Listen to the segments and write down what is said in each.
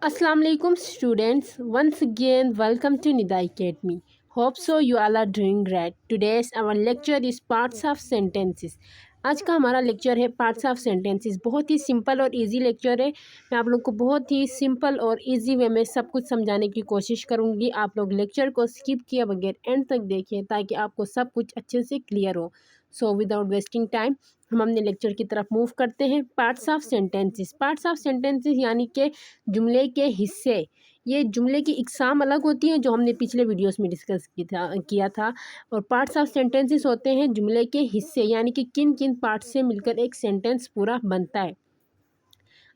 Assalamu alaikum students. Once again, welcome to Nida Academy. Hope so you all are doing great. Today's our lecture is parts of sentences. आज का हमारा lecture है parts of sentences. बहुत ही simple और easy lecture है। मैं आप लोग को बहुत ही सिंपल और इजी वे में सब कुछ समझाने की कोशिश करूँगी। आप लोग लेक्चर को स्किप किए बगैर एंड तक देखिए ताकि आपको सब कुछ अच्छे से क्लियर हो। सो विदाउट वेस्टिंग टाइम हम अपने लेक्चर की तरफ मूव करते हैं। Parts of sentences. Parts of sentences यानी कि जुमले के हिस्से। ये जुमले की इकसाम अलग होती हैं जो हमने पिछले वीडियोस में डिस्कस किया था। और पार्ट्स ऑफ सेंटेंसेस होते हैं जुमले के हिस्से, यानी कि किन किन पार्ट्स से मिलकर एक सेंटेंस पूरा बनता है।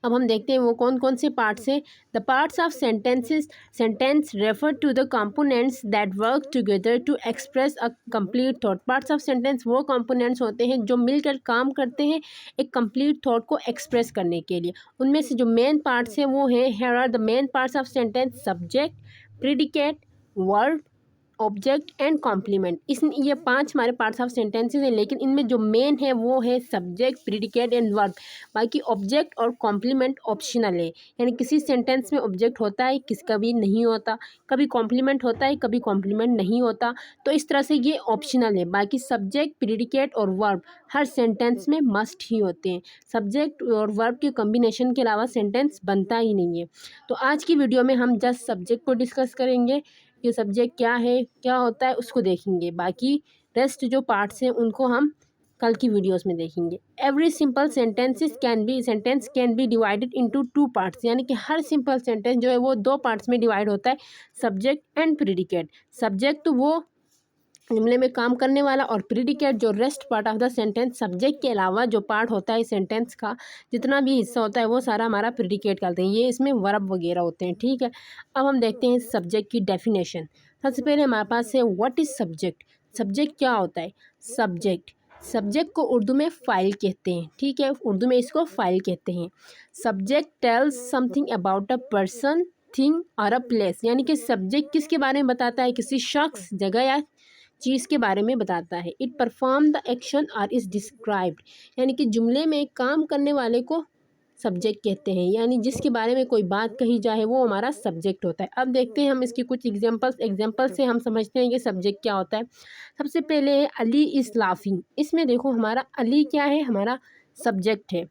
अब हम देखते हैं वो कौन कौन से पार्ट्स हैं। The parts of sentence refer to the components that work together to express a complete thought. Parts of sentence वो कंपोनेंट्स होते हैं जो मिलकर काम करते हैं एक कंप्लीट थॉट को एक्सप्रेस करने के लिए। उनमें से जो मेन पार्ट्स हैं वो हैं, here are the main parts of sentence: subject, predicate, verb, object and complement. इस ये पांच हमारे पार्ट्स ऑफ सेंटेंसेस हैं, लेकिन इनमें जो मेन है वो है सब्जेक्ट, प्रेडिकेट एंड वर्ब। बाकी ऑब्जेक्ट और कॉम्प्लीमेंट ऑप्शनल है, यानी किसी सेंटेंस में ऑब्जेक्ट होता है, किस कभी नहीं होता, कभी कॉम्प्लीमेंट होता है, कभी कॉम्प्लीमेंट नहीं होता। तो इस तरह से ये ऑप्शनल है। बाकी सब्जेक्ट, प्रेडिकेट और वर्ब हर सेंटेंस में मस्ट ही होते हैं। सब्जेक्ट और वर्ब के कॉम्बिनेशन के अलावा सेंटेंस बनता ही नहीं है। तो आज की वीडियो में हम जस्ट सब्जेक्ट को डिस्कस करेंगे। ये सब्जेक्ट क्या है, क्या होता है, उसको देखेंगे। बाकी रेस्ट जो पार्ट्स हैं उनको हम कल की वीडियोस में देखेंगे। Every simple sentence can be divided into two parts, यानी कि हर सिंपल सेंटेंस जो है वो दो पार्ट्स में डिवाइड होता है, सब्जेक्ट एंड प्रेडिकेट। सब्जेक्ट तो वो जुमले में काम करने वाला, और प्रेडिकेट जो rest part of the sentence. Subject के अलावा जो पार्ट होता है सेंटेंस का, जितना भी हिस्सा होता है वो सारा हमारा प्रेडिकेट कहते हैं। ये इसमें वर्ब वगैरह होते हैं, ठीक है। अब हम देखते हैं सब्जेक्ट की डेफिनेशन। सबसे पहले हमारे पास है व्हाट इज सब्जेक्ट। सब्जेक्ट क्या होता है? सब्जेक्ट को उर्दू में फ़ाइल कहते हैं, ठीक है। उर्दू में इसको फ़ाइल कहते हैं। Subject tells something about a person, thing और अ प्लेस, यानी कि सब्जेक्ट किसके बारे में बताता है? किसी शख्स, जगह या चीज़ के बारे में बताता है। इट परफॉर्म द एक्शन और इज़ डिस्क्राइब्ड, यानी कि जुमले में काम करने वाले को सब्जेक्ट कहते हैं, यानी जिसके बारे में कोई बात कही जाए वो हमारा सब्जेक्ट होता है। अब देखते हैं हम इसकी कुछ एग्जांपल से हम समझते हैं कि सब्जेक्ट क्या होता है। सबसे पहले है अली इज़ लाफिंग। इसमें देखो हमारा अली क्या है? हमारा सब्जेक्ट है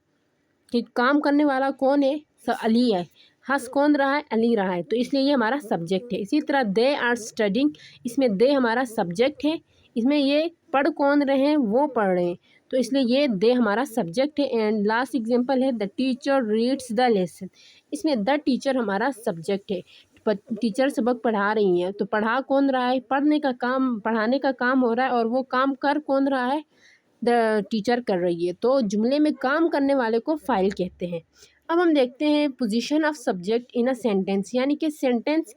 कि काम करने वाला कौन है? अली है। हंस कौन रहा है? अली रहा है, तो इसलिए ये हमारा सब्जेक्ट है। इसी तरह दे आर स्टडिंग, इसमें दे हमारा सब्जेक्ट है। इसमें ये पढ़ कौन रहे हैं? वो पढ़ रहे हैं, तो इसलिए ये दे हमारा सब्जेक्ट है। एंड लास्ट एग्जांपल है the teacher reads the lesson. इसमें द टीचर हमारा सब्जेक्ट है। टीचर सबक पढ़ा रही हैं, तो पढ़ा कौन रहा है? पढ़ने का काम, पढ़ाने का काम हो रहा है, और वो काम कर कौन रहा है? द टीचर कर रही है। तो जुमले में काम करने वाले को फ़ाइल कहते हैं। अब हम देखते हैं position of subject in a sentence, यानी कि सेंटेंस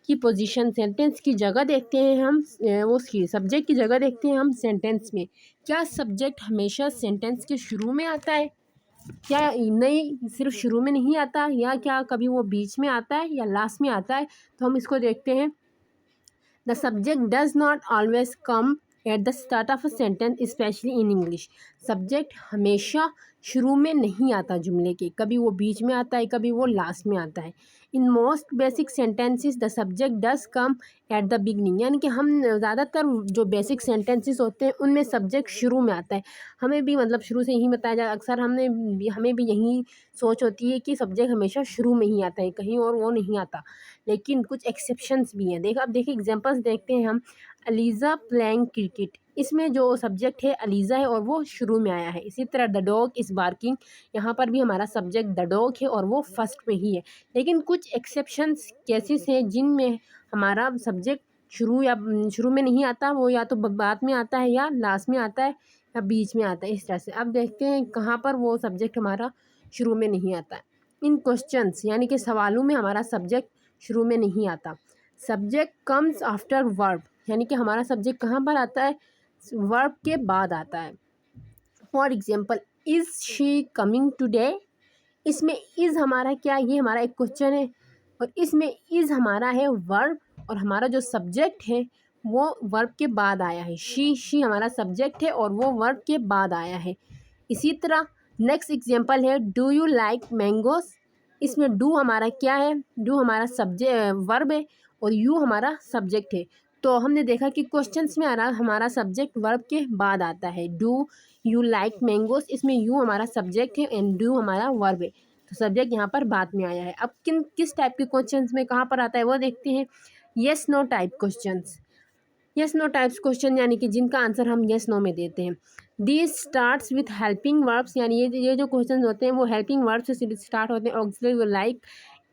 की पोजीशन, सेंटेंस की जगह देखते हैं हम, वो उसकी सब्जेक्ट की जगह देखते हैं हम सेंटेंस में। क्या सब्जेक्ट हमेशा सेंटेंस के शुरू में आता है? क्या नहीं, सिर्फ शुरू में नहीं आता, या क्या कभी वो बीच में आता है या लास्ट में आता है? तो हम इसको देखते हैं। The subject does not always come at the start of a sentence, specially in English. Subject हमेशा शुरू में नहीं आता जुमले के, कभी वो बीच में आता है, कभी वो लास्ट में आता है। In most basic sentences the subject does come at the beginning, यानी कि हम ज़्यादातर जो बेसिक सेंटेंसेस होते हैं उनमें सब्जेक्ट शुरू में आता है। हमें भी मतलब शुरू से यही बताया जाए, अक्सर हमें भी यही सोच होती है कि सब्जेक्ट हमेशा शुरू में ही आता है, कहीं और वो नहीं आता। लेकिन कुछ एक्सेप्शंस भी हैं। अब देखिए एग्जांपल्स देखते हैं हम। अलीज़ा प्लेइंग क्रिकेट, इसमें जो सब्जेक्ट है अलीज़ा है और वो शुरू में आया है। इसी तरह द डॉग इज़ बार्किंग, यहाँ पर भी हमारा सब्जेक्ट द डॉग है और वो फर्स्ट में ही है। लेकिन कुछ एक्सेप्शंस केसेस हैं जिनमें हमारा सब्जेक्ट शुरू में नहीं आता, वो या तो बाद में आता है, या लास्ट में आता है, या बीच में आता है, इस तरह से। अब देखते हैं कहाँ पर वो सब्जेक्ट हमारा शुरू में नहीं आता है। इन क्वेश्चंस, यानी कि सवालों में हमारा सब्जेक्ट शुरू में नहीं आता। सब्जेक्ट कम्स आफ्टर वर्ब, यानी कि हमारा सब्जेक्ट कहाँ पर आता है? वर्ब के बाद आता है। For example, is she coming today. इसमें इज़ हमारा क्या? ये हमारा एक क्वेश्चन है, और इसमें इज़ हमारा है वर्ब, और हमारा जो सब्जेक्ट है वो वर्ब के बाद आया है। शी हमारा सब्जेक्ट है और वो वर्ब के बाद आया है। इसी तरह नेक्स्ट एग्जाम्पल है डू यू लाइक मैंगोस। इसमें डू हमारा क्या है, डू हमारा सब्जेक्ट वर्ब है और यू हमारा सब्जेक्ट है। तो हमने देखा कि क्वेश्चंस में हमारा सब्जेक्ट वर्ब के बाद आता है। डू यू लाइक मैंगोस, इसमें यू हमारा सब्जेक्ट है एंड डू हमारा वर्ब है, तो सब्जेक्ट यहाँ पर बाद में आया है। अब किस टाइप के क्वेश्चंस में कहाँ पर आता है वो देखते हैं। Yes no type questions, yes no types question यानी कि जिनका आंसर हम येस नो में देते हैं। This starts with helping verbs, यानी ये जो क्वेश्चन होते हैं वो हेल्पिंग वर्ब से स्टार्ट होते हैं। Auxiliary like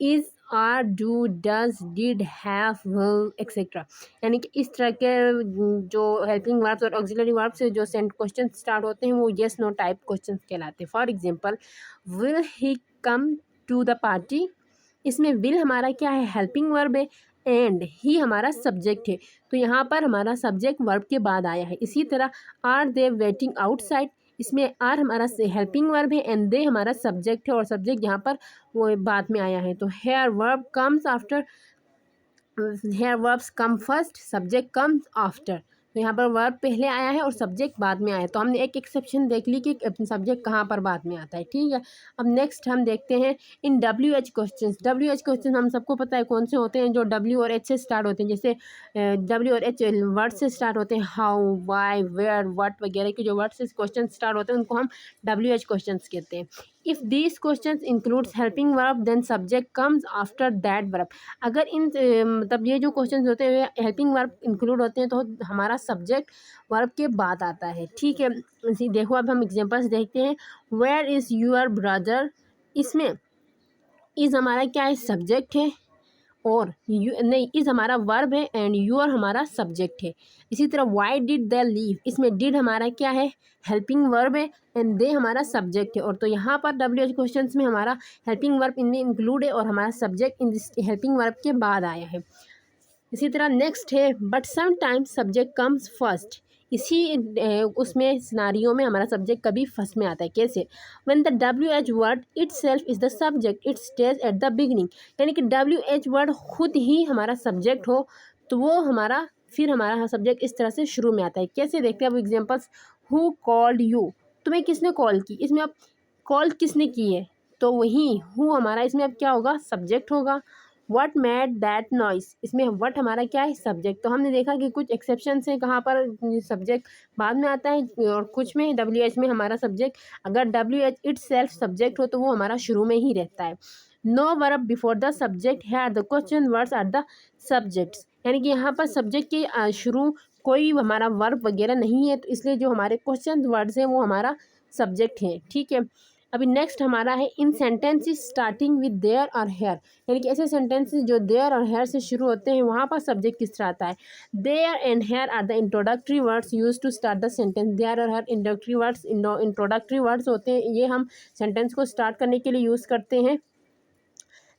is, are, do, does, did, have, will, etcetera, यानी कि इस तरह के जो हेल्पिंग वर्ब्स और ऑक्सिलरी वर्ब से जो सेंट क्वेश्चन स्टार्ट होते हैं वो येस नो टाइप क्वेश्चन कहलाते हैं। For example, will he come to the party, इसमें विल हमारा क्या है, हेल्पिंग वर्ब है एंड ही हमारा सब्जेक्ट है, तो यहाँ पर हमारा सब्जेक्ट वर्ब के बाद आया है। इसी तरह आर दे वेटिंग आउटसाइड, इसमें आर हमारा हेल्पिंग वर्ब है एंड दे हमारा सब्जेक्ट है और सब्जेक्ट यहाँ पर वो बाद में आया है। तो here verb comes after, here verbs come first, subject comes after, तो यहाँ पर वर्ब पहले आया है और सब्जेक्ट बाद में आया है। तो हमने एक एक्सेप्शन देख ली कि सब्जेक्ट कहाँ पर बाद में आता है, ठीक है। अब नेक्स्ट हम देखते हैं इन WH क्वेश्चंस। WH क्वेश्चन हम सबको पता है कौन से होते हैं, जो W और H से स्टार्ट होते हैं। जैसे W और H वर्ड से स्टार्ट होते हैं, हाउ, वाई, वेयर, व्हाट वगैरह के जो वर्ड से क्वेश्चन स्टार्ट होते हैं उनको हम WH क्वेश्चन कहते हैं। If these question includes helping verb then subject comes after that verb, अगर इन मतलब ये जो क्वेश्चन होते हैं हेल्पिंग वर्ब इंक्लूड होते हैं तो हमारा सब्जेक्ट वर्ब के बाद आता है, ठीक है। इसी देखो अब हम एग्जांपल्स देखते हैं। वेयर इज़ यूर ब्रदर, इसमें इज़ हमारा क्या है, सब्जेक्ट है और यू नहीं, इज़ हमारा वर्ब है एंड यूर हमारा सब्जेक्ट है। इसी तरह वाई डिड दे लीव, इसमें डिड हमारा क्या है, हेल्पिंग वर्ब है एंड दे हमारा सब्जेक्ट है। और तो यहाँ पर WH क्वेश्चंस में हमारा हेल्पिंग वर्ब इनमें इंक्लूड है और हमारा सब्जेक्ट इन हेल्पिंग वर्ब के बाद आया है। इसी तरह नेक्स्ट है but sometimes subject comes first, इसी उसमें सिनारियों में हमारा सब्जेक्ट कभी फर्स्ट में आता है। कैसे, when the WH word itself is the subject it stage at the beginning, यानी कि WH वर्ड खुद ही हमारा सब्जेक्ट हो तो वो हमारा फिर हमारा सब्जेक्ट इस तरह से शुरू में आता है। कैसे देखते हैं अब एग्जांपल्स। हु कॉल्ड यू, तुम्हें किसने कॉल की, इसमें अब कॉल किसने की है तो वही हु हमारा इसमें अब क्या होगा, सब्जेक्ट होगा। व्हाट मेड दैट नॉइस, इसमें व्हाट हमारा क्या है, सब्जेक्ट। तो हमने देखा कि कुछ एक्सेप्शन है कहाँ पर सब्जेक्ट बाद में आता है और कुछ में WH में हमारा सब्जेक्ट, अगर WH इट सेल्फ सब्जेक्ट हो तो वो हमारा शुरू में ही रहता है। No verb before the subject है the question words are the subjects, यानी कि यहाँ पर सब्जेक्ट के शुरू कोई हमारा वर्ब वगैरह नहीं है तो इसलिए जो हमारे क्वेश्चन वर्ड्स हैं वो हमारा सब्जेक्ट है, ठीक है। अभी नेक्स्ट हमारा है इन सेंटेंसेस स्टार्टिंग विद देयर और हेयर, यानी कि ऐसे सेंटेंसेस जो देयर और हेयर से शुरू होते हैं वहाँ पर सब्जेक्ट किस तरह आता है। There and here are the introductory words use to start the sentence, there और here introductory words introductory words होते हैं, ये हम सेंटेंस को स्टार्ट करने के लिए यूज़ करते हैं।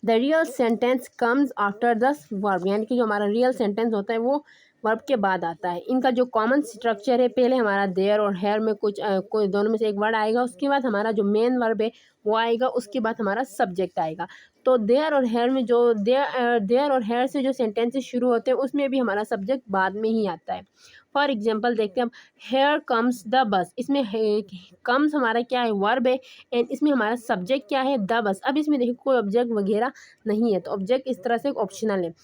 The real sentence comes after the verb, यानी कि जो हमारा रियल सेंटेंस होता है वो वर्ब के बाद आता है। इनका जो कॉमन स्ट्रक्चर है, पहले हमारा देयर और हेयर में कोई दोनों में से एक वर्ड आएगा, उसके बाद हमारा जो मेन वर्ब है वो आएगा, उसके बाद हमारा सब्जेक्ट आएगा। तो देयर और हेयर में जो देयर और हेयर से जो सेंटेंसेस शुरू होते हैं उसमें भी हमारा सब्जेक्ट बाद में ही आता है। फॉर एग्जाम्पल देखते हैं हम, हेयर कम्स द बस, इसमें कम्स हमारा क्या है, वर्ब है एंड इसमें हमारा सब्जेक्ट क्या है, द बस। अब इसमें देखिए कोई ऑब्जेक्ट वगैरह नहीं है तो ऑब्जेक्ट इस तरह से ऑप्शनल है।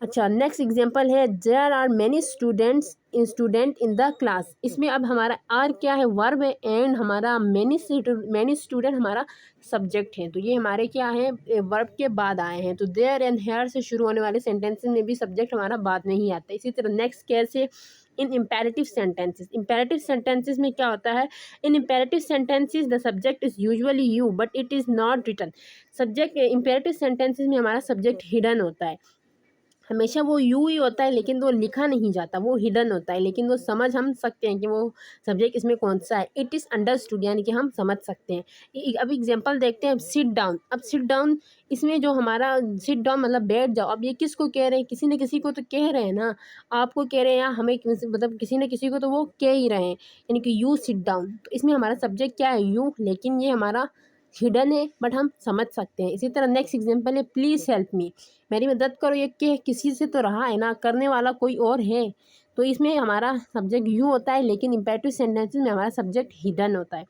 अच्छा नेक्स्ट एग्जांपल है, there are many student in the class, इसमें अब हमारा आर क्या है, वर्ब है एंड हमारा मैनी स्टूडेंट हमारा सब्जेक्ट है, तो ये हमारे क्या है, वर्ब के बाद आए हैं। तो देयर एंड हेयर से शुरू होने वाले सेंटेंसेस में भी सब्जेक्ट हमारा बाद में ही आता है। इसी तरह नेक्स्ट केस है in imperative sentences. Imperative sentences में क्या होता है, in imperative sentences the subject is usually you but it is not written, subject imperative sentences में हमारा सब्जेक्ट हिडन होता है, हमेशा वो यू ही होता है लेकिन वो लिखा नहीं जाता, वो हिडन होता है लेकिन वो समझ हम सकते हैं कि वो सब्जेक्ट इसमें कौन सा है। इट इज़ अंडरस्टूड, यानी कि हम समझ सकते हैं। अब एग्जांपल देखते हैं, सिट डाउन। अब सिट डाउन इसमें जो हमारा सिट डाउन मतलब बैठ जाओ, अब ये किसको कह रहे हैं, किसी न किसी को तो कह रहे हैं ना, आपको कह रहे हैं या हमें मतलब किसी न किसी को तो वो कह ही रहे हैं, यानी कि यू सिट डाउन। तो इसमें हमारा सब्जेक्ट क्या है, यू, लेकिन ये हमारा हिडन है बट हम समझ सकते हैं। इसी तरह नेक्स्ट एग्जांपल है, प्लीज़ हेल्प मी, मेरी मदद करो, ये किसी से तो रहा है ना, करने वाला कोई और है तो इसमें हमारा सब्जेक्ट यू होता है, लेकिन इम्पेरेटिव सेंटेंसेस में हमारा सब्जेक्ट हिडन होता है।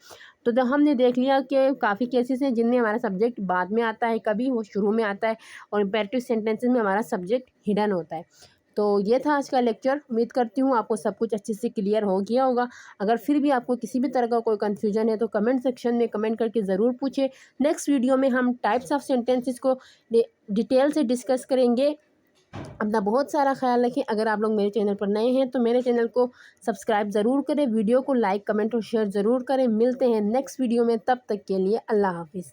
तो हमने देख लिया कि काफ़ी केसेस हैं जिनमें हमारा सब्जेक्ट बाद में आता है, कभी वो शुरू में आता है, और इम्पेरेटिव सेंटेंसेस में हमारा सब्जेक्ट हिडन होता है। तो ये था आज का लेक्चर। उम्मीद करती हूँ आपको सब कुछ अच्छे से क्लियर हो गया होगा। अगर फिर भी आपको किसी भी तरह का कोई कन्फ्यूजन है तो कमेंट सेक्शन में कमेंट करके ज़रूर पूछें। नेक्स्ट वीडियो में हम टाइप्स ऑफ सेंटेंसेस को डिटेल से डिस्कस करेंगे। अपना बहुत सारा ख्याल रखें। अगर आप लोग मेरे चैनल पर नए हैं तो मेरे चैनल को सब्सक्राइब ज़रूर करें, वीडियो को लाइक कमेंट और शेयर ज़रूर करें। मिलते हैं नेक्स्ट वीडियो में, तब तक के लिए अल्लाह हाफिज़।